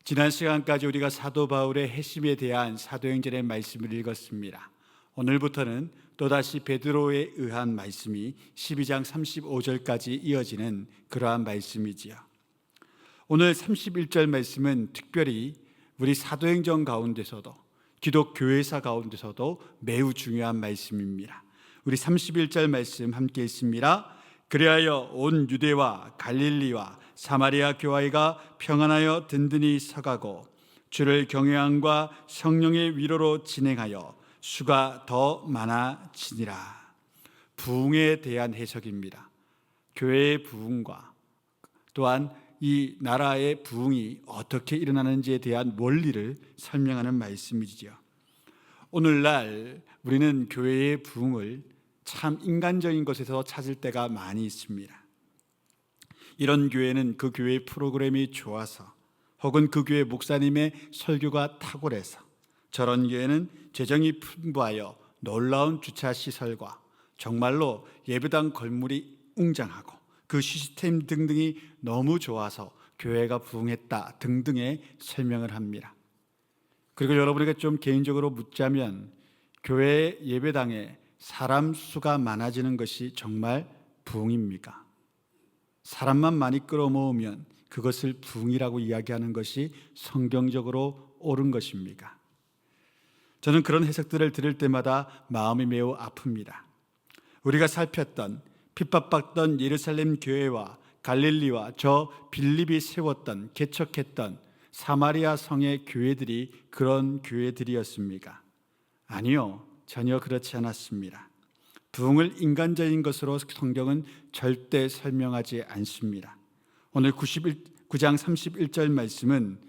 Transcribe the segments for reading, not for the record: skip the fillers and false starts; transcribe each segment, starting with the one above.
지난 시간까지 우리가 사도 바울의 회심에 대한 사도행전의 말씀을 읽었습니다. 오늘부터는 또다시 베드로에 의한 말씀이 12장 35절까지 이어지는 그러한 말씀이지요. 오늘 31절 말씀은 특별히 우리 사도행전 가운데서도 기독교회사 가운데서도 매우 중요한 말씀입니다. 우리 31절 말씀 함께 읽습니다. 그리하여 온 유대와 갈릴리와 사마리아 교회가 평안하여 든든히 서가고 주를 경외함과 성령의 위로로 진행하여 수가 더 많아지니라. 부흥에 대한 해석입니다. 교회의 부흥과 또한 이 나라의 부흥이 어떻게 일어나는지에 대한 원리를 설명하는 말씀이지요. 오늘날 우리는 교회의 부흥을 참 인간적인 것에서 찾을 때가 많이 있습니다. 이런 교회는 그 교회의 프로그램이 좋아서 혹은 그 교회 목사님의 설교가 탁월해서, 저런 교회는 재정이 풍부하여 놀라운 주차 시설과 정말로 예배당 건물이 웅장하고 그 시스템 등등이 너무 좋아서 교회가 부흥했다 등등의 설명을 합니다. 그리고 여러분에게 좀 개인적으로 묻자면, 교회 예배당에 사람 수가 많아지는 것이 정말 부흥입니까? 사람만 많이 끌어모으면 그것을 부흥이라고 이야기하는 것이 성경적으로 옳은 것입니까? 저는 그런 해석들을 들을 때마다 마음이 매우 아픕니다. 우리가 살폈던, 핍박받던 예루살렘 교회와 갈릴리와 저 빌립이 세웠던, 개척했던 사마리아 성의 교회들이 그런 교회들이었습니까? 아니요, 전혀 그렇지 않았습니다. 부흥을 인간적인 것으로 성경은 절대 설명하지 않습니다. 오늘 9장 31절 말씀은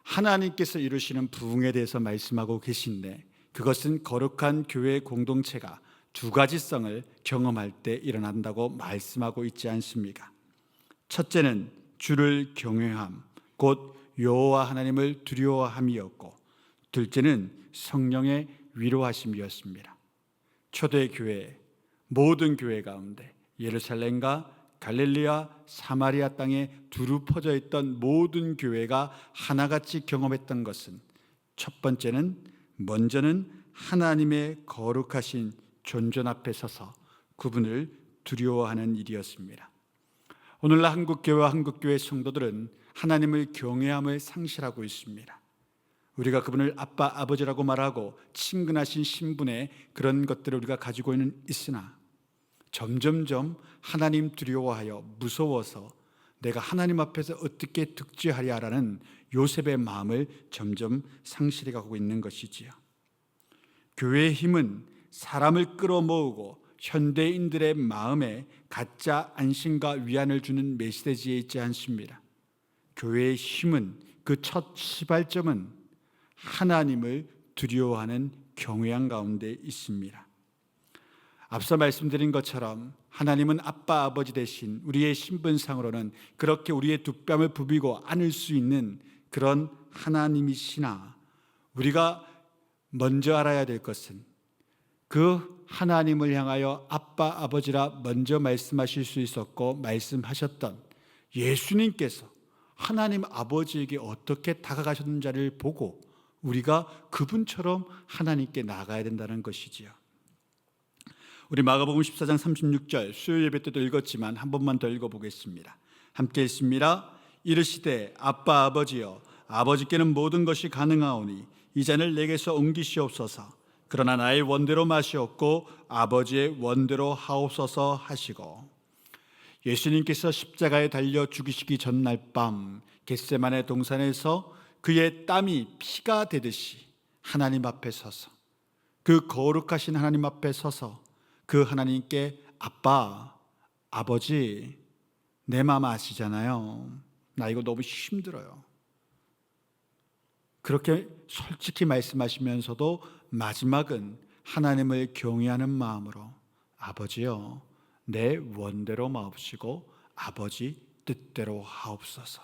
하나님께서 이루시는 부흥에 대해서 말씀하고 계신데, 그것은 거룩한 교회 공동체가 두 가지성을 경험할 때 일어난다고 말씀하고 있지 않습니까? 첫째는 주를 경외함, 곧 여호와 하나님을 두려워함이었고, 둘째는 성령의 위로하심이었습니다. 초대교회, 모든 교회 가운데 예루살렘과 갈릴리와 사마리아 땅에 두루 퍼져 있던 모든 교회가 하나같이 경험했던 것은, 첫 번째는, 먼저는 하나님의 거룩하신 존전 앞에 서서 그분을 두려워하는 일이었습니다. 오늘날 한국교회와 한국교회 성도들은 하나님을 경외함을 상실하고 있습니다. 우리가 그분을 아빠, 아버지라고 말하고 친근하신 신분의 그런 것들을 우리가 가지고 있으나, 점점점 하나님 두려워하여 무서워서 내가 하나님 앞에서 어떻게 득죄하랴라는 요셉의 마음을 점점 상실해가고 있는 것이지요. 교회의 힘은 사람을 끌어모으고 현대인들의 마음에 가짜 안심과 위안을 주는 메시지에 있지 않습니다. 교회의 힘은, 그 첫 시발점은 하나님을 두려워하는 경외함 가운데 있습니다. 앞서 말씀드린 것처럼 하나님은 아빠, 아버지 대신 우리의 신분상으로는 그렇게 우리의 두 뺨을 부비고 안을 수 있는 그런 하나님이시나, 우리가 먼저 알아야 될 것은 그 하나님을 향하여 아빠, 아버지라 먼저 말씀하실 수 있었고 말씀하셨던 예수님께서 하나님 아버지에게 어떻게 다가가셨는지를 보고 우리가 그분처럼 하나님께 나가야 된다는 것이지요. 우리 마가복음 14장 36절 수요 예배 때도 읽었지만 한 번만 더 읽어보겠습니다. 함께 읽습니다. 이르시되 아빠 아버지여, 아버지께는 모든 것이 가능하오니 이 잔을 내게서 옮기시옵소서. 그러나 나의 원대로 마시옵고 아버지의 원대로 하옵소서 하시고, 예수님께서 십자가에 달려 죽으시기 전날 밤 겟세마네 동산에서 그의 땀이 피가 되듯이 하나님 앞에 서서, 그 거룩하신 하나님 앞에 서서 그 하나님께 아빠, 아버지, 내 마음 아시잖아요. 나 이거 너무 힘들어요. 그렇게 솔직히 말씀하시면서도 마지막은 하나님을 경외하는 마음으로 아버지요, 내 원대로 마옵시고 아버지 뜻대로 하옵소서.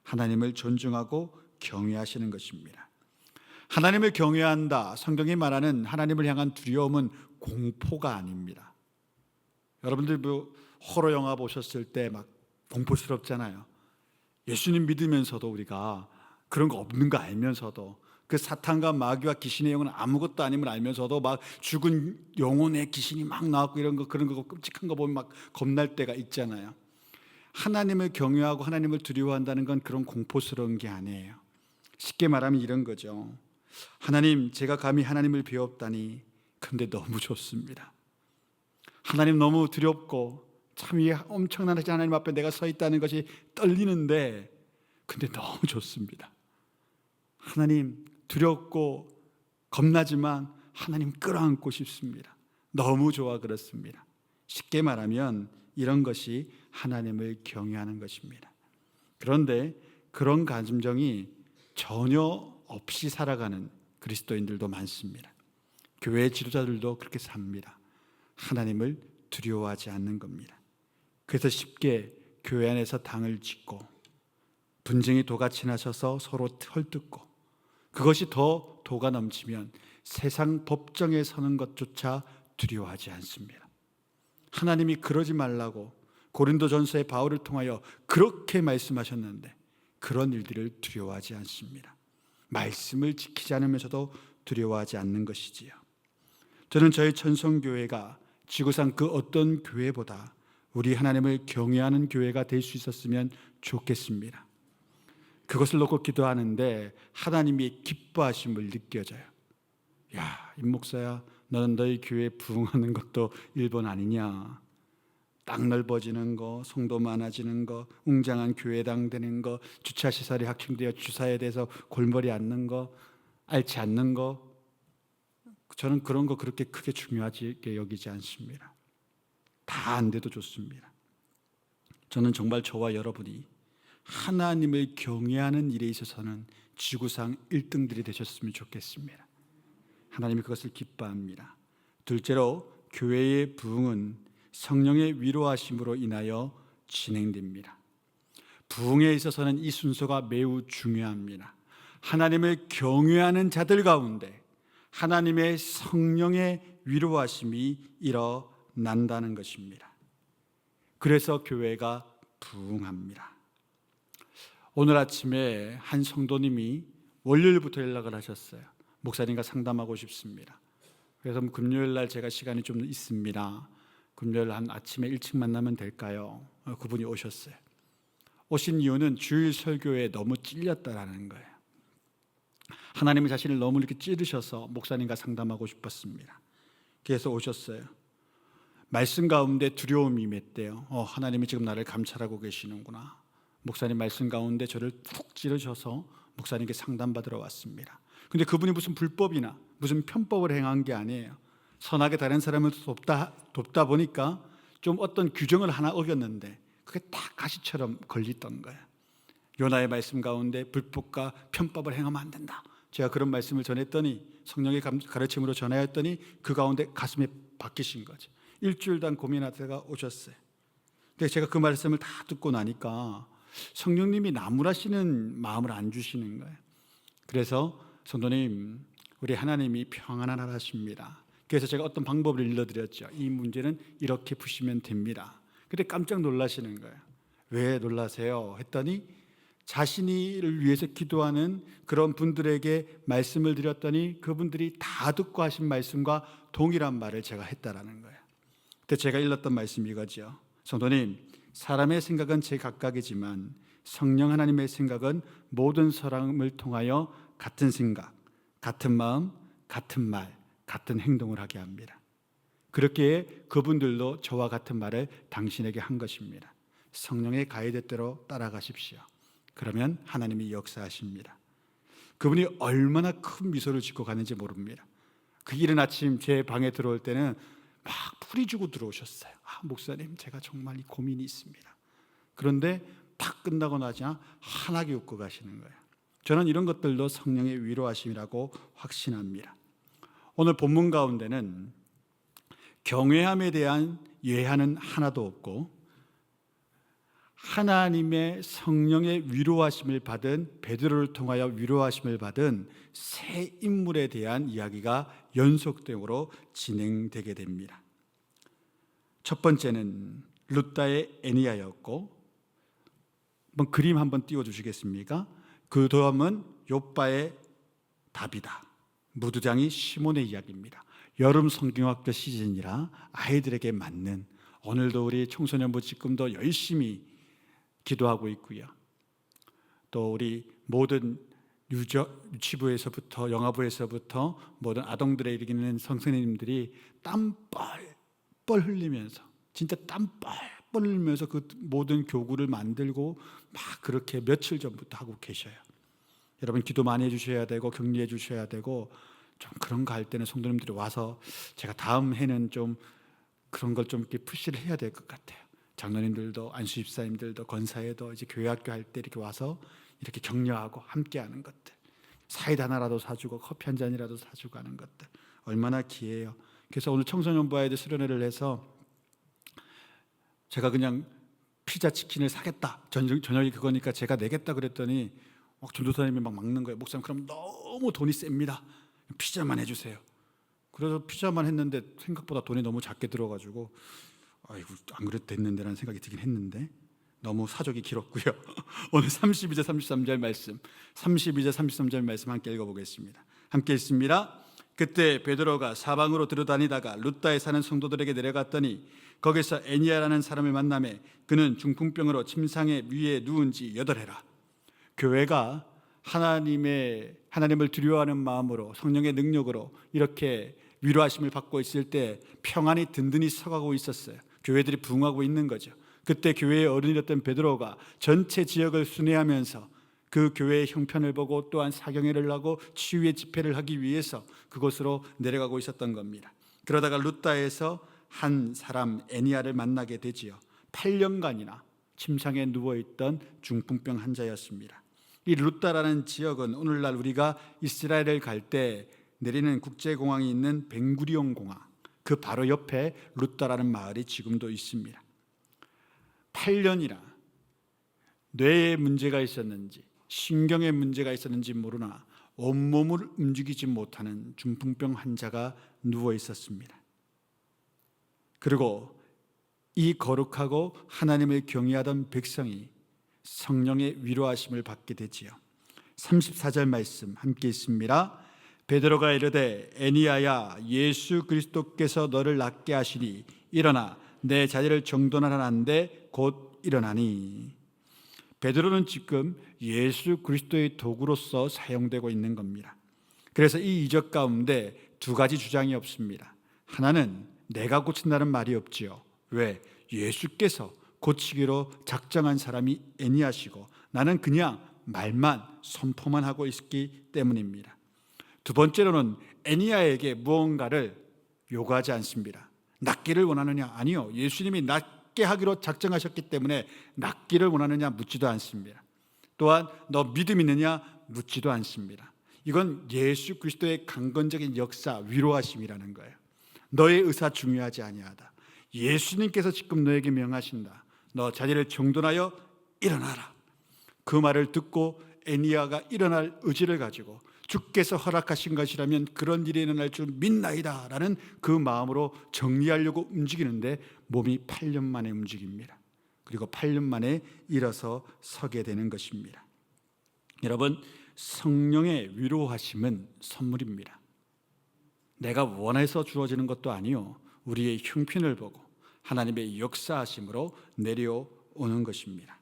하나님을 존중하고 경외하시는 것입니다. 하나님을 경외한다, 성경이 말하는 하나님을 향한 두려움은 공포가 아닙니다. 여러분들 호러 영화 보셨을 때 막 공포스럽잖아요. 예수님 믿으면서도 우리가 그런 거 없는 거 알면서도, 그 사탄과 마귀와 귀신의 영은 아무것도 아님을 알면서도 막 죽은 영혼의 귀신이 막 나왔고 이런 거, 그런 거 끔찍한 거 보면 막 겁날 때가 있잖아요. 하나님을 경외하고 하나님을 두려워한다는 건 그런 공포스러운 게 아니에요. 쉽게 말하면 이런 거죠. 하나님, 제가 감히 하나님을 배웠다니 근데 너무 좋습니다. 하나님 너무 두렵고 참 이 엄청난 하나님 앞에 내가 서 있다는 것이 떨리는데 근데 너무 좋습니다. 하나님 두렵고 겁나지만 하나님 끌어안고 싶습니다. 너무 좋아 그렇습니다. 쉽게 말하면 이런 것이 하나님을 경외하는 것입니다. 그런데 그런 감정이 전혀 없이 살아가는 그리스도인들도 많습니다. 교회 지도자들도 그렇게 삽니다. 하나님을 두려워하지 않는 겁니다. 그래서 쉽게 교회 안에서 당을 짓고 분쟁이 도같이 나셔서 서로 헐뜯고, 그것이 더 도가 넘치면 세상 법정에 서는 것조차 두려워하지 않습니다. 하나님이 그러지 말라고 고린도전서의 바울을 통하여 그렇게 말씀하셨는데 그런 일들을 두려워하지 않습니다. 말씀을 지키지 않으면서도 두려워하지 않는 것이지요. 저는 저희 천성교회가 지구상 그 어떤 교회보다 우리 하나님을 경외하는 교회가 될 수 있었으면 좋겠습니다. 그것을 놓고 기도하는데 하나님이 기뻐하심을 느껴져요. 야, 임 목사야, 너는 너희 교회에 부흥하는 것도 일본 아니냐? 땅 넓어지는 거, 성도 많아지는 거, 웅장한 교회당 되는 거, 주차시설이 확충되어 주사에 대해서 골머리 앉는 거, 앓지 않는 거, 저는 그런 거 그렇게 크게 중요하게 여기지 않습니다. 다 안 돼도 좋습니다. 저는 정말 저와 여러분이 하나님을 경외하는 일에 있어서는 지구상 1등들이 되셨으면 좋겠습니다. 하나님이 그것을 기뻐합니다. 둘째로, 교회의 부흥은 성령의 위로하심으로 인하여 진행됩니다. 부흥에 있어서는 이 순서가 매우 중요합니다. 하나님을 경외하는 자들 가운데 하나님의 성령의 위로하심이 일어난다는 것입니다. 그래서 교회가 부흥합니다. 오늘 아침에 한 성도님이 월요일부터 연락을 하셨어요. 목사님과 상담하고 싶습니다. 그래서 금요일 날 제가 시간이 좀 있습니다. 금요일 한 아침에 일찍 만나면 될까요? 그분이 오셨어요. 오신 이유는 주일 설교에 너무 찔렸다라는 거예요. 하나님이 자신을 너무 이렇게 찌르셔서 목사님과 상담하고 싶었습니다. 그래서 오셨어요. 말씀 가운데 두려움이 맺대요. 하나님이 지금 나를 감찰하고 계시는구나. 목사님 말씀 가운데 저를 푹 찌르셔서 목사님께 상담받으러 왔습니다. 근데 그분이 무슨 불법이나 무슨 편법을 행한 게 아니에요. 선하게 다른 사람을 돕다 보니까 좀 어떤 규정을 하나 어겼는데 그게 딱 가시처럼 걸리던 거예요. 요나의 말씀 가운데 불법과 편법을 행하면 안 된다. 제가 그런 말씀을 전했더니, 성령의 가르침으로 전하였더니 그 가운데 가슴에 박히신 거죠. 일주일간 고민하다가 오셨어요. 근데 제가 그 말씀을 다 듣고 나니까 성령님이 나무라시는 마음을 안 주시는 거예요. 그래서 성도님, 우리 하나님이 평안한 하나십니다. 그래서 제가 어떤 방법을 일러드렸죠. 이 문제는 이렇게 푸시면 됩니다. 근데 깜짝 놀라시는 거예요. 왜 놀라세요? 했더니 자신을 위해서 기도하는 그런 분들에게 말씀을 드렸더니 그분들이 다 듣고 하신 말씀과 동일한 말을 제가 했다라는 거예요. 그때 제가 일렀던 말씀이 이거죠. 성도님, 사람의 생각은 제각각이지만 성령 하나님의 생각은 모든 사람을 통하여 같은 생각, 같은 마음, 같은 말, 같은 행동을 하게 합니다. 그렇게 그분들도 저와 같은 말을 당신에게 한 것입니다. 성령의 가이드대로 따라가십시오. 그러면 하나님이 역사하십니다. 그분이 얼마나 큰 미소를 짓고 가는지 모릅니다. 그 이른 아침 제 방에 들어올 때는 막 풀이 주고 들어오셨어요. 목사님, 제가 정말 이 고민이 있습니다. 그런데 딱 끝나고 나자 환하게 웃고 가시는 거예요. 저는 이런 것들도 성령의 위로하심이라고 확신합니다. 오늘 본문 가운데는 경외함에 대한 예하는 하나도 없고 하나님의 성령의 위로하심을 받은, 베드로를 통하여 위로하심을 받은 세 인물에 대한 이야기가 연속적으로 진행되게 됩니다. 첫 번째는 룻다의 에니야였고, 그림 한번 띄워주시겠습니까? 그 다음은 욥바의 답이다. 무두장이 시몬의 이야기입니다. 여름 성경학교 시즌이라 아이들에게 맞는, 오늘도 우리 청소년부 지금도 열심히 기도하고 있고요. 또 우리 모든 유치부에서부터 영아부에서부터 모든 아동들에 이르기는 선생님들이 땀 뻘뻘 흘리면서, 진짜 땀 뻘뻘 흘리면서 그 모든 교구를 만들고 막 그렇게 며칠 전부터 하고 계셔요. 여러분 기도 많이 해주셔야 되고 격려해 주셔야 되고, 좀 그런 거 할 때는 성도님들이 와서 제가 다음 해는 좀 그런 걸 좀 이렇게 푸시를 해야 될 것 같아요. 장로님들도 안수집사님들도 권사회도 이제 교회학교 할 때 이렇게 와서 이렇게 격려하고 함께하는 것들, 사이다 하나라도 사주고 커피 한 잔이라도 사주고 하는 것들 얼마나 귀해요. 그래서 오늘 청소년부 아이들 수련회를 해서 제가 그냥 피자 치킨을 사겠다, 저녁이 그거니까 제가 내겠다 그랬더니 전도사님이 막 막는 거예요. 목사님 그럼 너무 돈이 셉니다. 피자만 해주세요. 그래서 피자만 했는데 생각보다 돈이 너무 작게 들어가지고 아이고 안 그래도 됐는데라는 생각이 들긴 했는데 너무 사족이 길었고요. 오늘 32절 33절 말씀, 32절 33절 말씀 함께 읽어보겠습니다. 함께 읽습니다. 그때 베드로가 사방으로 들어다니다가 룻다에 사는 성도들에게 내려갔더니 거기서 애니야라는 사람을 만나매 그는 중풍병으로 침상에 위에 누운 지 8해라. 교회가 하나님을 두려워하는 마음으로 성령의 능력으로 이렇게 위로하심을 받고 있을 때 평안이 든든히 서가고 있었어요. 교회들이 부흥하고 있는 거죠. 그때 교회의 어른이었던 베드로가 전체 지역을 순회하면서 그 교회의 형편을 보고 또한 사경회를 하고 치유의 집회를 하기 위해서 그곳으로 내려가고 있었던 겁니다. 그러다가 룻다에서 한 사람 애니야를 만나게 되지요. 8년간이나 침상에 누워있던 중풍병 환자였습니다. 이 룻다라는 지역은 오늘날 우리가 이스라엘을 갈 때 내리는 국제공항이 있는 벤구리온 공항, 그 바로 옆에 룻다라는 마을이 지금도 있습니다. 8년이나 뇌에 문제가 있었는지 신경에 문제가 있었는지 모르나 온몸을 움직이지 못하는 중풍병 환자가 누워 있었습니다. 그리고 이 거룩하고 하나님을 경외하던 백성이 성령의 위로하심을 받게 되지요. 34절 말씀 함께 있습니다. 베드로가 이르되 애니야야 예수 그리스도께서 너를 낫게 하시니 일어나 내 자리를 정돈하라는데 곧 일어나니. 베드로는 지금 예수 그리스도의 도구로서 사용되고 있는 겁니다. 그래서 이 이적 가운데 두 가지 주장이 없습니다. 하나는 내가 고친다는 말이 없지요. 왜? 예수께서 고치기로 작정한 사람이 애니야시고 나는 그냥 말만 선포만 하고 있기 때문입니다. 두 번째로는 애니야에게 무언가를 요구하지 않습니다. 낫기를 원하느냐? 아니요. 예수님이 낫게 하기로 작정하셨기 때문에 낫기를 원하느냐 묻지도 않습니다. 또한 너 믿음 있느냐 묻지도 않습니다. 이건 예수 그리스도의 강건적인 역사, 위로하심이라는 거예요. 너의 의사 중요하지 아니하다. 예수님께서 지금 너에게 명하신다. 너 자리를 정돈하여 일어나라. 그 말을 듣고 애니야가 일어날 의지를 가지고 주께서 허락하신 것이라면 그런 일이 일어날 줄 믿나이다 라는 그 마음으로 정리하려고 움직이는데 몸이 8년 만에 움직입니다. 그리고 8년 만에 일어서 서게 되는 것입니다. 여러분, 성령의 위로하심은 선물입니다. 내가 원해서 주어지는 것도 아니요, 우리의 형편을 보고 하나님의 역사하심으로 내려오는 것입니다.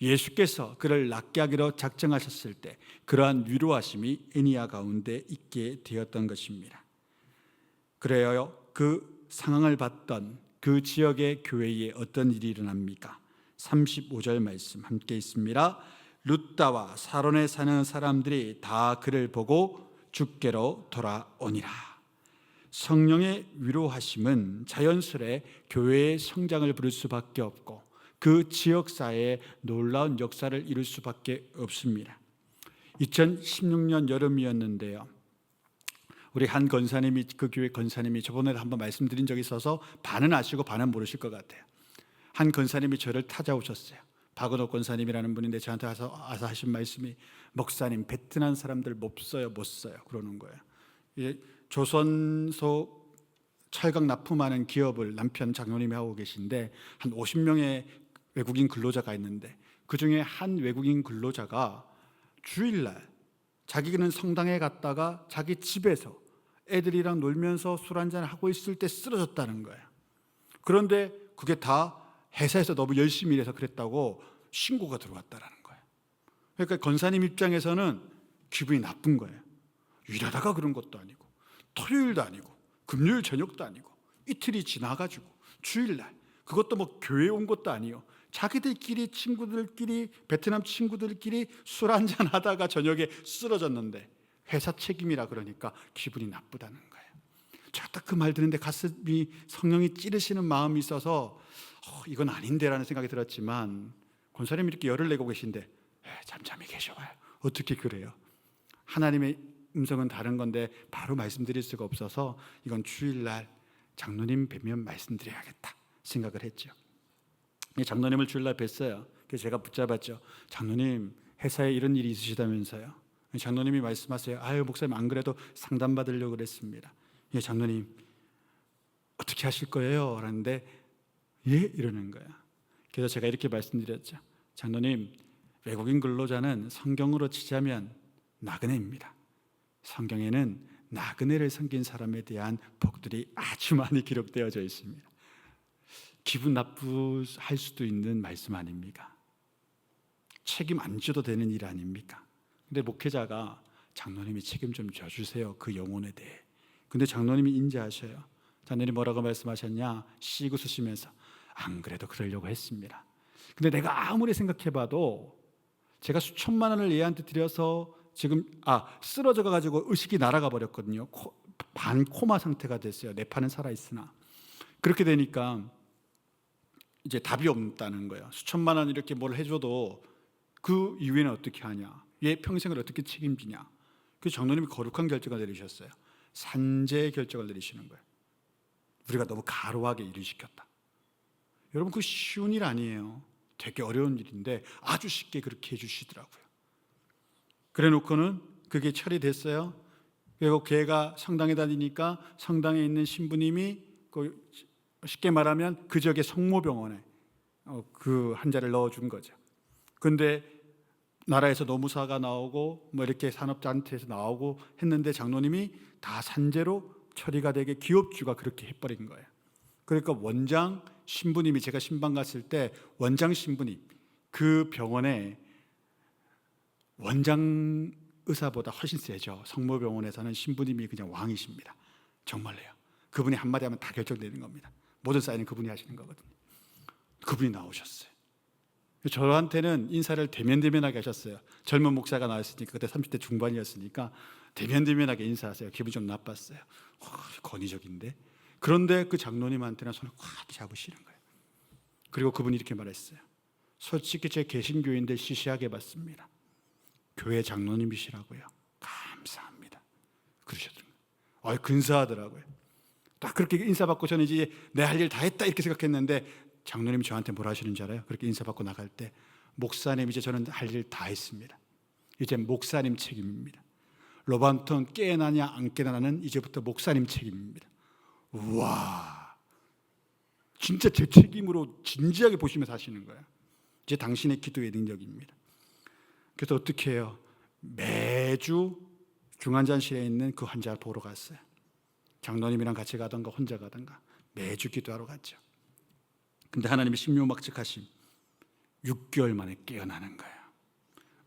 예수께서 그를 낫게 하기로 작정하셨을 때 그러한 위로하심이 애니야 가운데 있게 되었던 것입니다. 그래요, 그 상황을 봤던 그 지역의 교회에 어떤 일이 일어납니까? 35절 말씀 함께 있습니다. 룻다와 사론에 사는 사람들이 다 그를 보고 주께로 돌아오니라. 성령의 위로하심은 자연스레 교회의 성장을 부를 수밖에 없고 그 지역사회에 놀라운 역사를 이룰 수밖에 없습니다. 2016년 여름이었는데요, 우리 한 권사님이, 그 교회 권사님이 저번에 한번 말씀드린 적이 있어서 반은 아시고 반은 모르실 것 같아요. 한 권사님이 저를 찾아오셨어요. 박은호 권사님이라는 분인데 저한테 와서 하신 말씀이, 목사님 베트남 사람들 못 써요 그러는 거예요. 조선소 철강 납품하는 기업을 남편 장로님이 하고 계신데 한 50명의 외국인 근로자가 있는데 그 중에 한 외국인 근로자가 주일날 자기는 성당에 갔다가 자기 집에서 애들이랑 놀면서 술 한잔 하고 있을 때 쓰러졌다는 거예요. 그런데 그게 다 회사에서 너무 열심히 일해서 그랬다고 신고가 들어왔다라는 거예요. 그러니까 권사님 입장에서는 기분이 나쁜 거예요. 일하다가 그런 것도 아니고, 토요일도 아니고, 금요일 저녁도 아니고, 이틀이 지나가지고 주일날, 그것도 뭐 교회 온 것도 아니요, 자기들끼리 친구들끼리 베트남 친구들끼리 술 한잔 하다가 저녁에 쓰러졌는데 회사 책임이라 그러니까 기분이 나쁘다는 거예요. 제가 딱 그 말 듣는데 가슴이 성령이 찌르시는 마음이 있어서 이건 아닌데라는 생각이 들었지만, 권사님이 이렇게 열을 내고 계신데 잠잠히 계셔봐요. 어떻게 그래요? 하나님의 음성은 다른 건데 바로 말씀드릴 수가 없어서 이건 주일날 장로님 뵈면 말씀드려야겠다 생각을 했죠. 장로님을 주일날 뵀어요. 그래서 제가 붙잡았죠. 장로님, 회사에 이런 일이 있으시다면서요. 장로님이 말씀하세요. 아유, 목사님, 안 그래도 상담받으려고 그랬습니다. 예, 장로님 어떻게 하실 거예요? 라는데 예? 이러는 거야. 그래서 제가 이렇게 말씀드렸죠. 장로님, 외국인 근로자는 성경으로 치자면 나그네입니다. 성경에는 나그네를 섬긴 사람에 대한 복들이 아주 많이 기록되어져 있습니다. 기분 나쁘할 수도 있는 말씀 아닙니까? 책임 안 져도 되는 일 아닙니까? 근데 목회자가 장로님이 책임 좀 져주세요, 그 영혼에 대해. 근데 장로님이 인지하셔요. 장로님 뭐라고 말씀하셨냐? 씩 웃으시면서 안 그래도 그러려고 했습니다. 근데 내가 아무리 생각해봐도 제가 수천만 원을 얘한테 드려서 지금 쓰러져 가지고 의식이 날아가 버렸거든요. 반 코마 상태가 됐어요. 뇌파는 살아있으나. 그렇게 되니까 이제 답이 없다는 거예요. 수천만 원 이렇게 뭘 해줘도 그 이후에는 어떻게 하냐, 얘 평생을 어떻게 책임지냐. 그래서 장로님이 거룩한 결정을 내리셨어요. 산재 결정을 내리시는 거예요. 우리가 너무 가로하게 일을 시켰다. 여러분, 그 쉬운 일 아니에요. 되게 어려운 일인데 아주 쉽게 그렇게 해주시더라고요. 그래 놓고는 그게 처리됐어요. 그리고 걔가 성당에 다니니까 성당에 있는 신부님이 쉽게 말하면 그 지역의 성모병원에 그 환자를 넣어준 거죠. 근데 나라에서 노무사가 나오고 뭐 이렇게 산업단체에서 나오고 했는데 장로님이 다 산재로 처리가 되게 기업주가 그렇게 해버린 거예요. 그러니까 원장 신부님이, 제가 신방 갔을 때 원장 신부님, 그 병원에 원장 의사보다 훨씬 세죠. 성모병원에서는 신부님이 그냥 왕이십니다. 정말로요. 그분이 한마디 하면 다 결정되는 겁니다. 모든 사인은 그분이 하시는 거거든요. 그분이 나오셨어요. 저한테는 인사를 대면대면하게 하셨어요. 젊은 목사가 나왔으니까, 그때 30대 중반이었으니까 대면대면하게 인사하세요. 기분이 좀 나빴어요. 권위적인데. 그런데 그 장로님한테는 손을 꽉 잡으시는 거예요. 그리고 그분이 이렇게 말했어요. 솔직히 제 개신교인들 시시하게 봤습니다. 교회 장로님이시라고요. 감사합니다. 그러셨더라고요. 근사하더라고요. 딱 그렇게 인사받고 저는 이제 내 할 일 다 했다 이렇게 생각했는데, 장로님이 저한테 뭐라 하시는지 알아요? 그렇게 인사받고 나갈 때, 목사님, 이제 저는 할 일 다 했습니다. 이제 목사님 책임입니다. 로반톤 깨어나냐 안 깨어나는 이제부터 목사님 책임입니다. 우와, 진짜 제 책임으로 진지하게 보시면서 하시는 거예요. 이제 당신의 기도의 능력입니다. 그래서 어떻게 해요? 매주 중환자실에 있는 그 환자를 보러 갔어요. 장로님이랑 같이 가던가 혼자 가던가 매주 기도하러 갔죠. 근데 하나님의 신묘막측하심, 6개월 만에 깨어나는 거예요.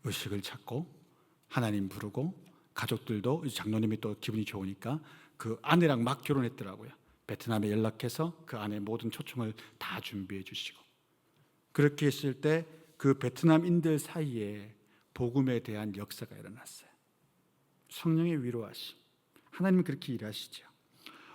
의식을 찾고 하나님 부르고, 가족들도, 장로님이 또 기분이 좋으니까 그 아내랑 막 결혼했더라고요. 베트남에 연락해서 그 아내 모든 초청을 다 준비해 주시고, 그렇게 했을 때 그 베트남인들 사이에 복음에 대한 역사가 일어났어요. 성령의 위로하심, 하나님은 그렇게 일하시죠.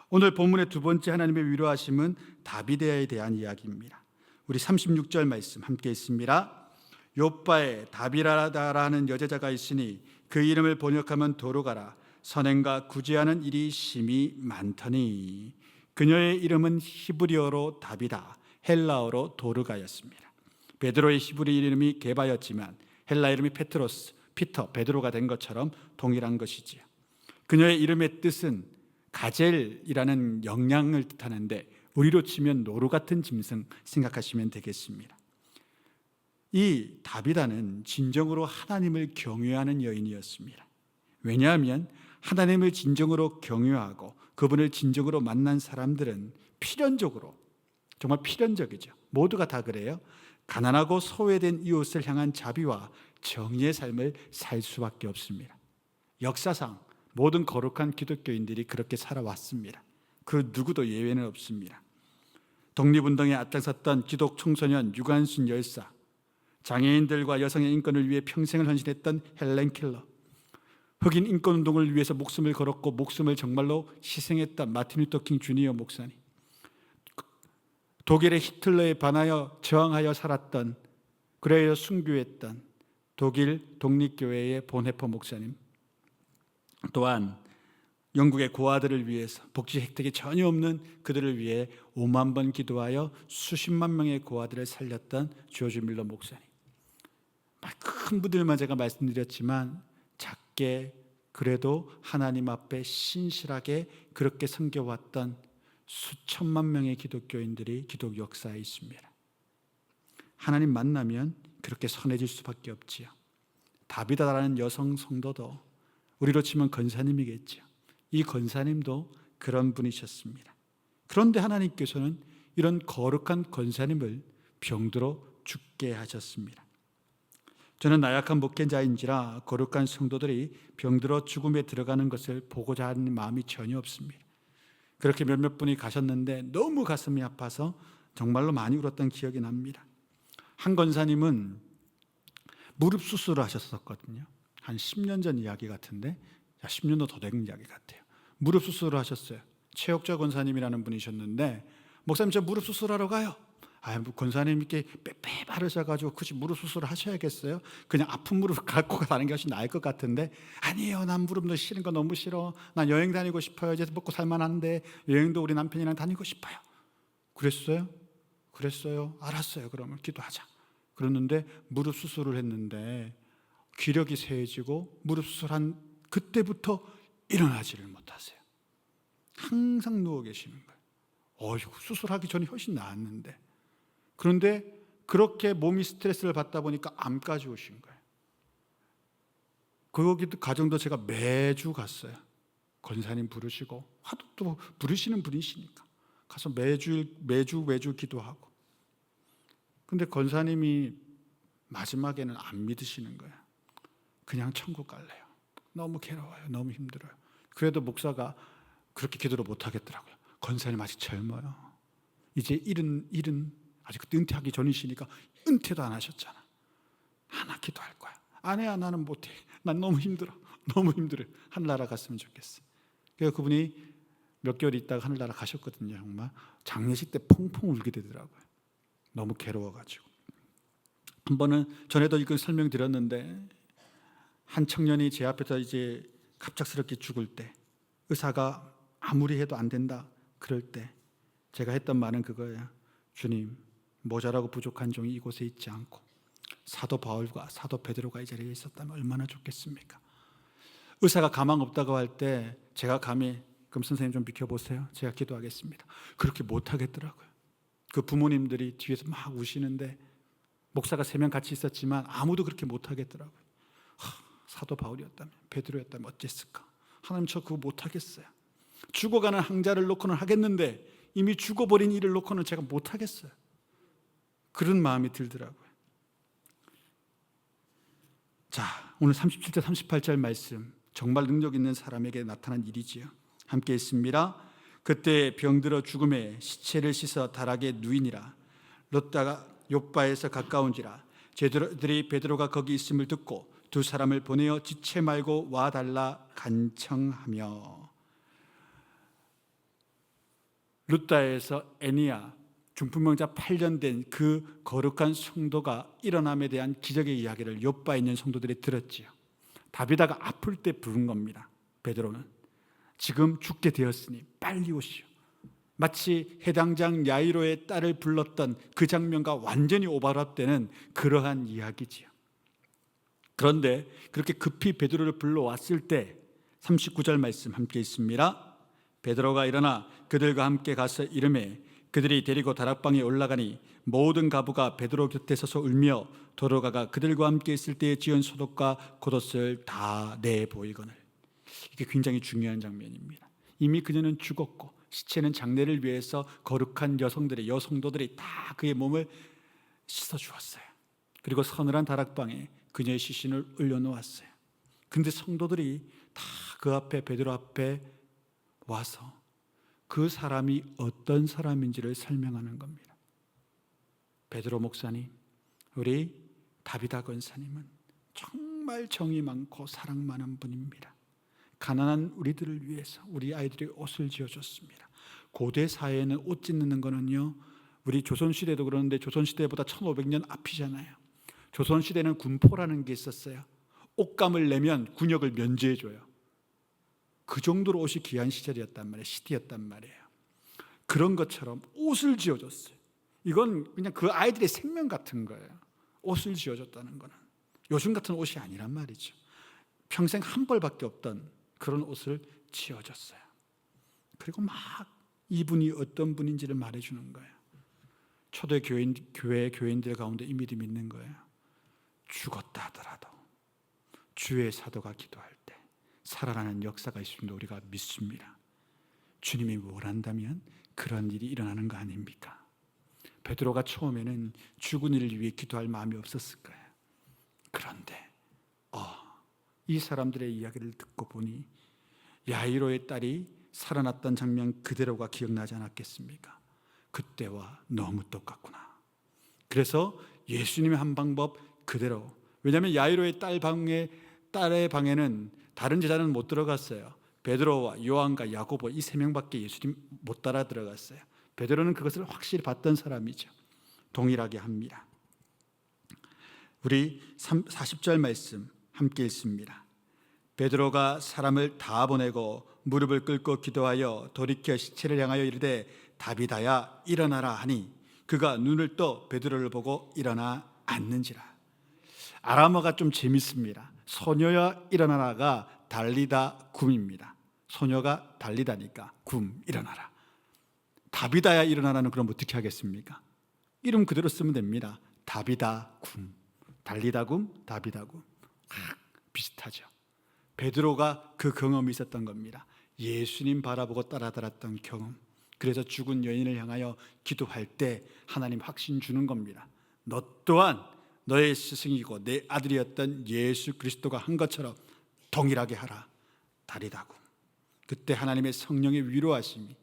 오늘 본문의 두 번째 하나님의 위로하심은 다비데에 대한 이야기입니다. 우리 36절 말씀 함께 있습니다. 욥바에 다비라다라는 여제자가 있으니 그 이름을 번역하면 도루가라. 선행과 구제하는 일이 심히 많더니 그녀의 이름은 히브리어로 다비다, 헬라어로 도르가였습니다. 베드로의 히브리 이름이 게바였지만 헬라 이름이 페트로스, 피터, 베드로가 된 것처럼 동일한 것이지요. 그녀의 이름의 뜻은 가젤이라는 영양을 뜻하는데 우리로 치면 노루 같은 짐승 생각하시면 되겠습니다. 이 다비다는 진정으로 하나님을 경외하는 여인이었습니다. 왜냐하면 하나님을 진정으로 경외하고 그분을 진정으로 만난 사람들은 필연적으로, 정말 필연적이죠. 모두가 다 그래요. 가난하고 소외된 이웃을 향한 자비와 정의의 삶을 살 수밖에 없습니다. 역사상 모든 거룩한 기독교인들이 그렇게 살아왔습니다. 그 누구도 예외는 없습니다. 독립운동에 앞장섰던 기독 청소년 유관순 열사, 장애인들과 여성의 인권을 위해 평생을 헌신했던 헬렌 켈러, 흑인 인권운동을 위해서 목숨을 걸었고 목숨을 정말로 희생했던 마틴 루터 킹 주니어 목사님, 독일의 히틀러에 반하여 저항하여 살았던, 그래야 순교했던 독일 독립교회의 본헤퍼 목사님, 또한 영국의 고아들을 위해서 복지 혜택이 전혀 없는 그들을 위해 5만 번 기도하여 수십만 명의 고아들을 살렸던 조지 밀러 목사님, 큰 분들만 제가 말씀드렸지만 작게 그래도 하나님 앞에 신실하게 그렇게 섬겨왔던 수천만 명의 기독교인들이 기독 역사에 있습니다. 하나님 만나면 그렇게 선해질 수밖에 없지요. 다비다라는 여성 성도도 우리로 치면 권사님이겠죠. 이 권사님도 그런 분이셨습니다. 그런데 하나님께서는 이런 거룩한 권사님을 병들어 죽게 하셨습니다. 저는 나약한 목회자인지라 거룩한 성도들이 병들어 죽음에 들어가는 것을 보고자 하는 마음이 전혀 없습니다. 그렇게 몇몇 분이 가셨는데 너무 가슴이 아파서 정말로 많이 울었던 기억이 납니다. 한 권사님은 무릎 수술을 하셨었거든요. 한 10년 전 이야기 같은데, 10년도 더 된 이야기 같아요. 무릎 수술을 하셨어요. 최옥자 권사님이라는 분이셨는데, 목사님 저 무릎 수술하러 가요. 권사님 이렇게 빼빼 바르셔가지고 굳이 무릎 수술을 하셔야겠어요? 그냥 아픈 무릎 갖고 가는 것이 나을 것 같은데, 아니에요, 난 무릎 너 싫은 거 너무 싫어. 난 여행 다니고 싶어요. 이제 먹고 살만한데 여행도 우리 남편이랑 다니고 싶어요. 그랬어요? 알았어요. 그러면 기도하자. 그랬는데 무릎 수술을 했는데 기력이 쇠해지고 무릎 수술한 그때부터 일어나지를 못하세요. 항상 누워 계시는 거예요. 수술하기 전에 훨씬 나았는데. 그런데 그렇게 몸이 스트레스를 받다 보니까 암까지 오신 거예요. 거기도 가정도 제가 매주 갔어요. 권사님 부르시고, 하도 또 부르시는 분이시니까 가서 매주 기도하고. 근데 권사님이 마지막에는 안 믿으시는 거예요. 그냥 천국 갈래요. 너무 괴로워요. 너무 힘들어요. 그래도 목사가 그렇게 기도를 못 하겠더라고요. 권사님 아직 젊어요. 이제 일은 아직 그때 은퇴하기 전이시니까 은퇴도 안 하셨잖아. 하나 기도할 거야. 아니야, 나는 못해. 난 너무 힘들어. 하늘나라 갔으면 좋겠어. 그래서 그분이 몇 개월 있다가 하늘나라 가셨거든요. 정말 장례식 때 펑펑 울게 되더라고요. 너무 괴로워가지고. 한 번은 전에도 이거 설명드렸는데, 한 청년이 제 앞에서 이제 갑작스럽게 죽을 때, 의사가 아무리 해도 안 된다 그럴 때 제가 했던 말은 그거예요. 주님, 모자라고 부족한 종이 이곳에 있지 않고 사도 바울과 사도 베드로가 이 자리에 있었다면 얼마나 좋겠습니까? 의사가 가망 없다고 할 때 제가 감히 그럼 선생님 좀 비켜보세요, 제가 기도하겠습니다. 그렇게 못하겠더라고요. 그 부모님들이 뒤에서 막 우시는데 목사가 3명 같이 있었지만 아무도 그렇게 못하겠더라고요. 사도 바울이었다면, 베드로였다면 어땠을까? 하나님, 저 그거 못하겠어요. 죽어가는 항자를 놓고는 하겠는데 이미 죽어버린 이를 놓고는 제가 못하겠어요. 그런 마음이 들더라고요. 자, 오늘 37절 38절 말씀, 정말 능력 있는 사람에게 나타난 일이지요. 함께 있습니다. 그때 병들어 죽음에 시체를 씻어 다락에 누이니라. 롯다가 욥바에서 가까운지라. 제자들이 베드로가 거기 있음을 듣고 두 사람을 보내어 지체 말고 와달라 간청하며. 룻다에서 애니야, 중풍병자 8년 된 그 거룩한 성도가 일어남에 대한 기적의 이야기를 욥바에 있는 성도들이 들었지요. 다비다가 아플 때 부른 겁니다. 베드로는 지금 죽게 되었으니 빨리 오시오. 마치 해당장 야이로의 딸을 불렀던 그 장면과 완전히 오버랩되는 그러한 이야기지요. 그런데 그렇게 급히 베드로를 불러왔을 때 39절 말씀 함께 있습니다. 베드로가 일어나 그들과 함께 가서 이르매 그들이 데리고 다락방에 올라가니 모든 가부가 베드로 곁에 서서 울며 도로가가 그들과 함께 있을 때에 지은 소독과 겉옷을 다 내보이거늘. 이게 굉장히 중요한 장면입니다. 이미 그녀는 죽었고 시체는 장례를 위해서 거룩한 여성도들이 다 그의 몸을 씻어주었어요. 그리고 서늘한 다락방에 그녀의 시신을 올려놓았어요. 근데 성도들이 다 그 앞에, 베드로 앞에 와서 그 사람이 어떤 사람인지를 설명하는 겁니다. 베드로 목사님, 우리 다비다 권사님은 정말 정이 많고 사랑 많은 분입니다. 가난한 우리들을 위해서 우리 아이들이 옷을 지어줬습니다. 고대 사회에는 옷 짓는 거는요, 우리 조선시대도 그러는데 조선시대보다 1500년 앞이잖아요. 조선시대는 군포라는 게 있었어요. 옷감을 내면 군역을 면제해줘요. 그 정도로 옷이 귀한 시절이었단 말이에요. 시대였단 말이에요. 그런 것처럼 옷을 지어줬어요. 이건 그냥 그 아이들의 생명 같은 거예요. 옷을 지어줬다는 거는 요즘 같은 옷이 아니란 말이죠. 평생 한 벌밖에 없던 그런 옷을 지어줬어요. 그리고 막 이분이 어떤 분인지를 말해주는 거예요. 초대 교회 교인들 가운데 이 믿음이 있는 거예요. 죽었다 하더라도 주의 사도가 기도할 때 살아나는 역사가 있음을 우리가 믿습니다. 주님이 원한다면 그런 일이 일어나는 거 아닙니까? 베드로가 처음에는 죽은 이를 위해 기도할 마음이 없었을 거예요. 그런데 이 사람들의 이야기를 듣고 보니 야이로의 딸이 살아났던 장면 그대로가 기억나지 않았겠습니까? 그때와 너무 똑같구나. 그래서 예수님의 한 방법 그대로, 왜냐하면 야이로의 딸의 방에는 다른 제자는 못 들어갔어요. 베드로와 요한과 야고보 이 세 명밖에 예수님 못 따라 들어갔어요. 베드로는 그것을 확실히 봤던 사람이죠. 동일하게 합니다. 우리 40절 말씀 함께 읽습니다. 베드로가 사람을 다 보내고 무릎을 꿇고 기도하여 돌이켜 시체를 향하여 이르되 다비다야 일어나라 하니 그가 눈을 떠 베드로를 보고 일어나 앉는지라. 아람어가 좀 재밌습니다. 소녀야 일어나라가 달리다 굼입니다. 소녀가 달리다니까 굼 일어나라. 다비다야 일어나라는 그럼 어떻게 하겠습니까? 이름 그대로 쓰면 됩니다. 다비다 굼, 달리다 굼, 다비다 굼. 비슷하죠. 베드로가 그 경험이 있었던 겁니다. 예수님 바라보고 따라들었던 경험. 그래서 죽은 여인을 향하여 기도할 때 하나님 확신 주는 겁니다. 너 또한 너의 스승이고 내 아들이었던 예수 그리스도가 한 것처럼 동일하게 하라. 다리다고. 그때 하나님의 성령의 위로하심이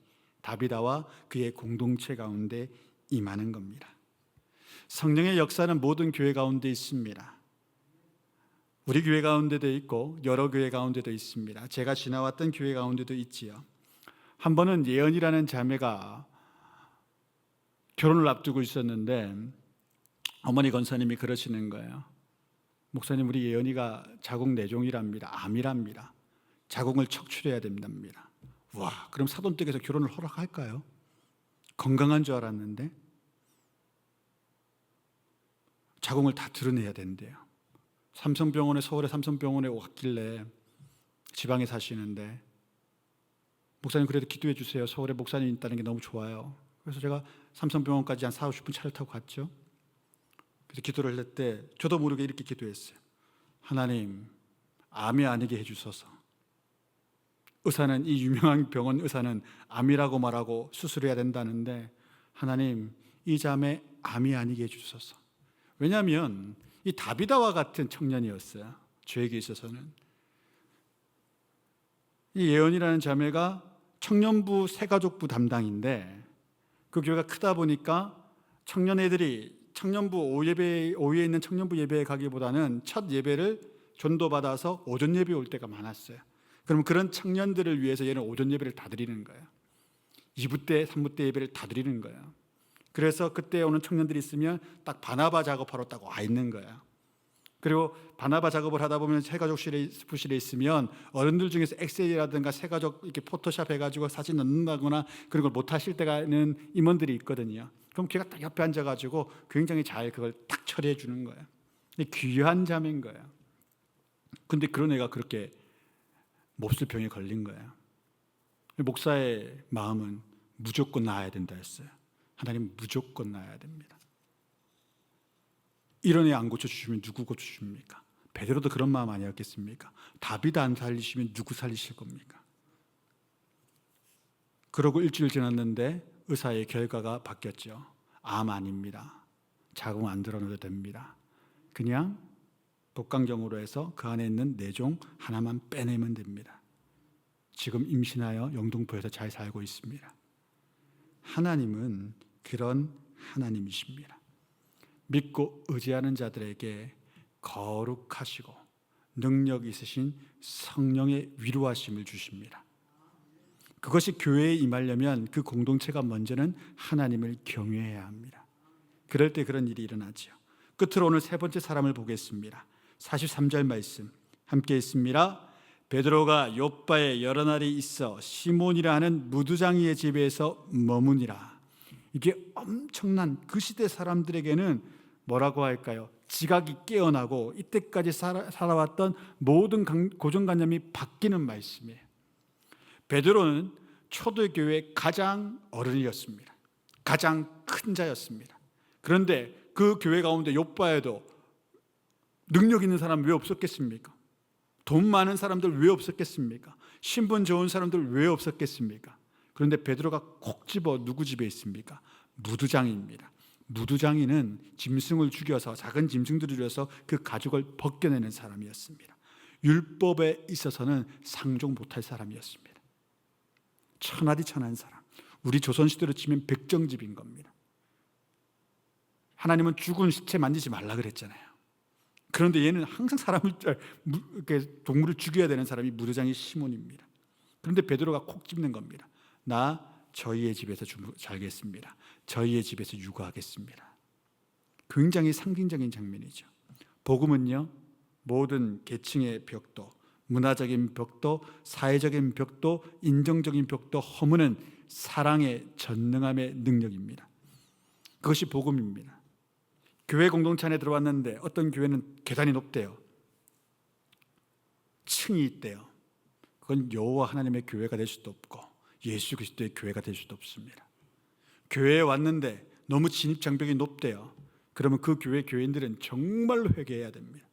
다비다와 그의 공동체 가운데 임하는 겁니다. 성령의 역사는 모든 교회 가운데 있습니다. 우리 교회 가운데도 있고 여러 교회 가운데도 있습니다. 제가 지나왔던 교회 가운데도 있지요. 한 번은 예언이라는 자매가 결혼을 앞두고 있었는데 어머니 권사님이 그러시는 거예요. 목사님, 우리 예언이가 자궁 내종이랍니다. 암이랍니다. 자궁을 척출해야 된답니다. 와, 그럼 사돈댁에서 결혼을 허락할까요? 건강한 줄 알았는데 자궁을 다 드러내야 된대요. 서울의 삼성병원에 왔길래 지방에 사시는데 목사님 그래도 기도해 주세요. 서울에 목사님 있다는 게 너무 좋아요. 그래서 제가 삼성병원까지 한 40-50분 차를 타고 갔죠. 그래서 기도를 할 때 저도 모르게 이렇게 기도했어요. 하나님, 암이 아니게 해주소서. 의사는, 이 유명한 병원 의사는 암이라고 말하고 수술해야 된다는데 하나님, 이 자매 암이 아니게 해주소서. 왜냐하면 이 다비다와 같은 청년이었어요. 저에게 있어서는. 이 예언이라는 자매가 청년부 새가족부 담당인데 그 교회가 크다 보니까 청년부 오후에 있는 청년부 예배에 가기보다는 첫 예배를 전도받아서 오전 예배에 올 때가 많았어요. 그럼 그런 청년들을 위해서 얘는 오전 예배를 다 드리는 거예요. 2부 때, 3부 때 예배를 다 드리는 거예요. 그래서 그때 오는 청년들이 있으면 딱 바나바 작업하러 딱 와 있는 거예요. 그리고 바나바 작업을 하다 보면 새가족실에 있으면 어른들 중에서 엑셀이라든가 새가족 이렇게 포토샵 해가지고 사진 넣는다거나 그런 걸 못 하실 때가는 임원들이 있거든요. 그럼 걔가 딱 옆에 앉아가지고 굉장히 잘 그걸 딱 처리해 주는 거예요. 귀한 자매인 거예요. 근데 그런 애가 그렇게 몹쓸 병에 걸린 거예요. 목사의 마음은 무조건 나아야 된다 했어요. 하나님 무조건 나야 됩니다. 이런 애 안 고쳐주시면 누구 고쳐줍니까? 베드로도 그런 마음 아니었겠습니까? 다윗 안 살리시면 누구 살리실 겁니까? 그러고 일주일 지났는데 의사의 결과가 바뀌었죠. 암 아닙니다. 자궁 안 드러내도 됩니다. 그냥 복강경으로 해서 그 안에 있는 내종 하나만 빼내면 됩니다. 지금 임신하여 영등포에서 잘 살고 있습니다. 하나님은 그런 하나님이십니다. 믿고 의지하는 자들에게 거룩하시고 능력 있으신 성령의 위로하심을 주십니다. 그것이 교회에 임하려면 그 공동체가 먼저는 하나님을 경외해야 합니다. 그럴 때 그런 일이 일어나죠. 끝으로 오늘 세 번째 사람을 보겠습니다. 43절 말씀 함께 있습니다. 베드로가 욥바에 여러 날이 있어 시몬이라 하는 무두장이의 집에서 머무니라. 이게 엄청난 그 시대 사람들에게는 뭐라고 할까요? 지각이 깨어나고 이때까지 살아왔던 모든 고정관념이 바뀌는 말씀이에요. 베드로는 초대교회의 가장 어른이었습니다. 가장 큰 자였습니다. 그런데 그 교회 가운데 욥바에도 능력 있는 사람 왜 없었겠습니까? 돈 많은 사람들 왜 없었겠습니까? 신분 좋은 사람들 왜 없었겠습니까? 그런데 베드로가 콕 집어 누구 집에 있습니까? 무두장이입니다. 무두장이는 짐승을 죽여서 작은 짐승들을 죽여서 그 가죽을 벗겨내는 사람이었습니다. 율법에 있어서는 상종 못할 사람이었습니다. 천하디 천한 사람. 우리 조선시대로 치면 백정집인 겁니다. 하나님은 죽은 시체 만지지 말라 그랬잖아요. 그런데 얘는 항상 동물을 죽여야 되는 사람이 무두장이 시몬입니다. 그런데 베드로가 콕 집는 겁니다. 나 저희의 집에서 살겠습니다. 저희의 집에서 육아하겠습니다. 굉장히 상징적인 장면이죠. 복음은요, 모든 계층의 벽도, 문화적인 벽도, 사회적인 벽도, 인정적인 벽도 허무는 사랑의 전능함의 능력입니다. 그것이 복음입니다. 교회 공동체 안에 들어왔는데 어떤 교회는 계단이 높대요. 층이 있대요. 그건 여호와 하나님의 교회가 될 수도 없고 예수 그리스도의 교회가 될 수도 없습니다. 교회에 왔는데 너무 진입장벽이 높대요. 그러면 그 교인들은 정말로 회개해야 됩니다.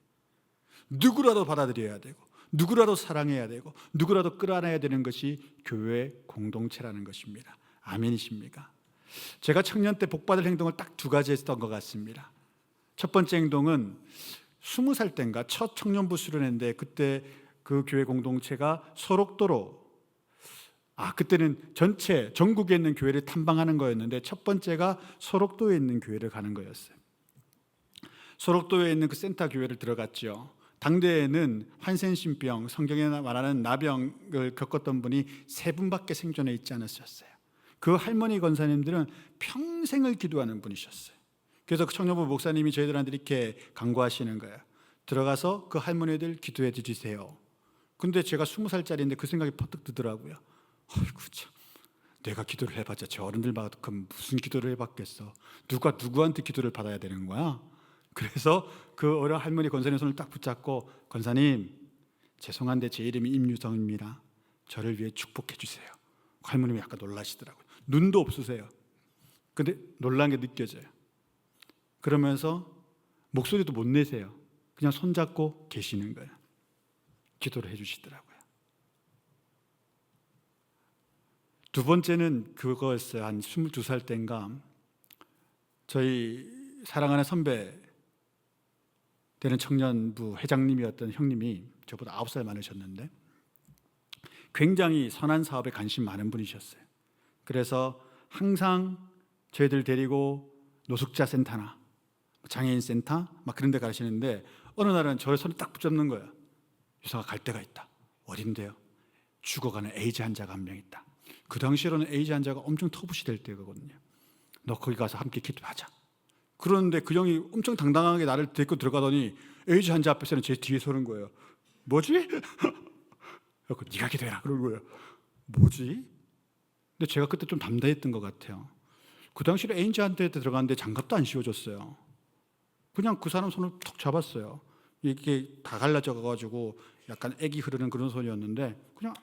누구라도 받아들여야 되고 누구라도 사랑해야 되고 누구라도 끌어안아야 되는 것이 교회 공동체라는 것입니다. 아멘이십니까? 제가 청년 때 복받을 행동을 딱 두 가지 했던 것 같습니다. 첫 번째 행동은 20살 때인가 첫 청년부 수련회인데 그때 그 교회 공동체가 소록도로 그때는 전체 전국에 있는 교회를 탐방하는 거였는데 첫 번째가 소록도에 있는 교회를 가는 거였어요. 소록도에 있는 그 센터 교회를 들어갔죠. 당대에는 환센신병, 성경에 말하는 나병을 겪었던 분이 3분밖에 생존해 있지 않았었어요. 그 할머니 권사님들은 평생을 기도하는 분이셨어요. 그래서 그 청년부 목사님이 저희들한테 이렇게 강구하시는 거예요. 들어가서 그 할머니들 기도해 주세요. 근데 제가 20살짜리인데 그 생각이 퍼뜩 드더라고요. 아이고 참, 내가 기도를 해봤자 저 어른들만큼 무슨 기도를 해봤겠어. 누가 누구한테 기도를 받아야 되는 거야? 그래서 그 어린 할머니 권사님 손을 딱 붙잡고 권사님 죄송한데 제 이름이 임유성입니다. 저를 위해 축복해 주세요. 할머님이 약간 놀라시더라고요. 눈도 없으세요. 근데 놀란 게 느껴져요. 그러면서 목소리도 못 내세요. 그냥 손잡고 계시는 거예요. 기도를 해 주시더라고요. 두 번째는 그거였어요. 한 22살 때인가 저희 사랑하는 선배 되는 청년부 회장님이었던 형님이 저보다 9살 많으셨는데 굉장히 선한 사업에 관심 많은 분이셨어요. 그래서 항상 저희들 데리고 노숙자 센터나 장애인 센터 막 그런 데 가시는데 어느 날은 저의 손을 딱 붙잡는 거예요. 유성아 갈 데가 있다. 어딘데요? 죽어가는 에이즈 환자가 한 명 있다. 그 당시로는 에이즈 환자가 엄청 터부시 될 때거든요. 너 거기 가서 함께 기도하자. 그런데 그 형이 엄청 당당하게 나를 데리고 들어가더니 에이즈 환자 앞에서는 제 뒤에 서는 거예요. 뭐지? 그래서 네가 기도해라 그러는 거예요. 뭐지? 근데 제가 그때 좀 담대했던 것 같아요. 그 당시에 에이즈 환자한테 들어갔는데 장갑도 안 씌워줬어요. 그냥 그 사람 손을 툭 잡았어요. 이게 다 갈라져 가지고 약간 액이 흐르는 그런 손이었는데 그냥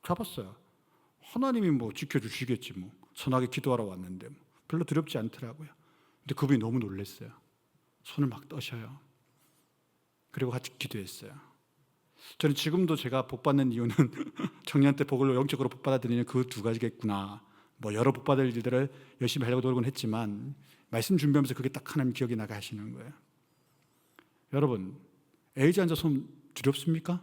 잡았어요. 하나님이 뭐 지켜주시겠지 뭐. 선하게 기도하러 왔는데 별로 두렵지 않더라고요. 근데 그분이 너무 놀랐어요. 손을 막 떠셔요. 그리고 같이 기도했어요. 저는 지금도 제가 복 받는 이유는 청년 때 복을 영적으로 복 받아들이는 그 두 가지겠구나. 뭐 여러 복 받을 일들을 열심히 하려고 노력은 했지만 말씀 준비하면서 그게 딱 하나님 기억이 나게 하시는 거예요. 여러분, AIDS 환자 손 두렵습니까?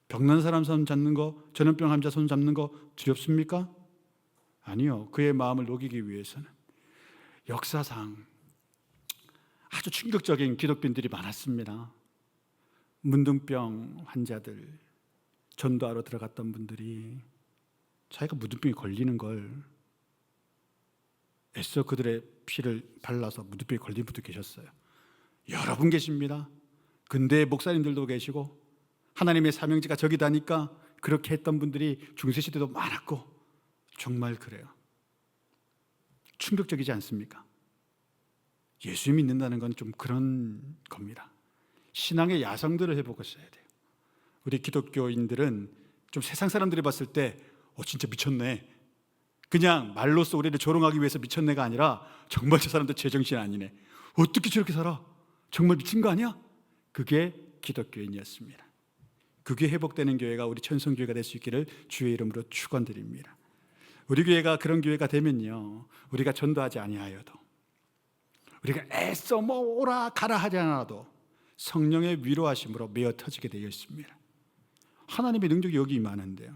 병난 사람 손 잡는 거, 전염병 환자 손 잡는 거 두렵습니까? 아니요. 그의 마음을 녹이기 위해서는 역사상 아주 충격적인 기독교인들이 많았습니다. 문둥병 환자들, 전도하러 들어갔던 분들이 자기가 문둥병에 걸리는 걸 애써 그들의 피를 발라서 문둥병에 걸린 분도 계셨어요. 여러 분 계십니다. 근대 목사님들도 계시고 하나님의 사명지가 저기다니까 그렇게 했던 분들이 중세시대도 많았고 정말 그래요. 충격적이지 않습니까? 예수 믿는다는 건 좀 그런 겁니다. 신앙의 야성들을 해보고 있어야 돼요. 우리 기독교인들은 좀 세상 사람들이 봤을 때 진짜 미쳤네. 그냥 말로써 우리를 조롱하기 위해서 미쳤네가 아니라 정말 저 사람들 제정신 아니네. 어떻게 저렇게 살아? 정말 미친 거 아니야? 그게 기독교인이었습니다. 그게 회복되는 교회가 우리 천성교회가 될 수 있기를 주의 이름으로 축원드립니다. 우리 교회가 그런 교회가 되면요, 우리가 전도하지 아니하여도, 우리가 애써 뭐 오라 가라 하지 않아도 성령의 위로하심으로 메어 터지게 되어 있습니다. 하나님의 능력이 여기 임하는데요,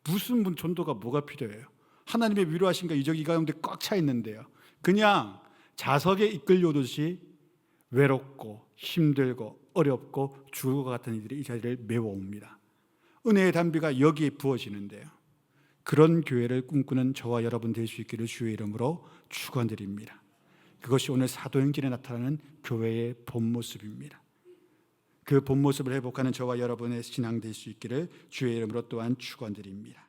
무슨 전도가 뭐가 필요해요? 하나님의 위로하심과 이적이 가운데 꽉 차 있는데요, 그냥 자석에 이끌려오듯이 외롭고 힘들고 어렵고 죽을 것 같은 이들이 이 자리를 메워옵니다. 은혜의 담비가 여기에 부어지는데요, 그런 교회를 꿈꾸는 저와 여러분 될 수 있기를 주의 이름으로 축원드립니다. 그것이 오늘 사도행전에 나타나는 교회의 본 모습입니다. 그 본 모습을 회복하는 저와 여러분의 신앙 될 수 있기를 주의 이름으로 또한 축원드립니다.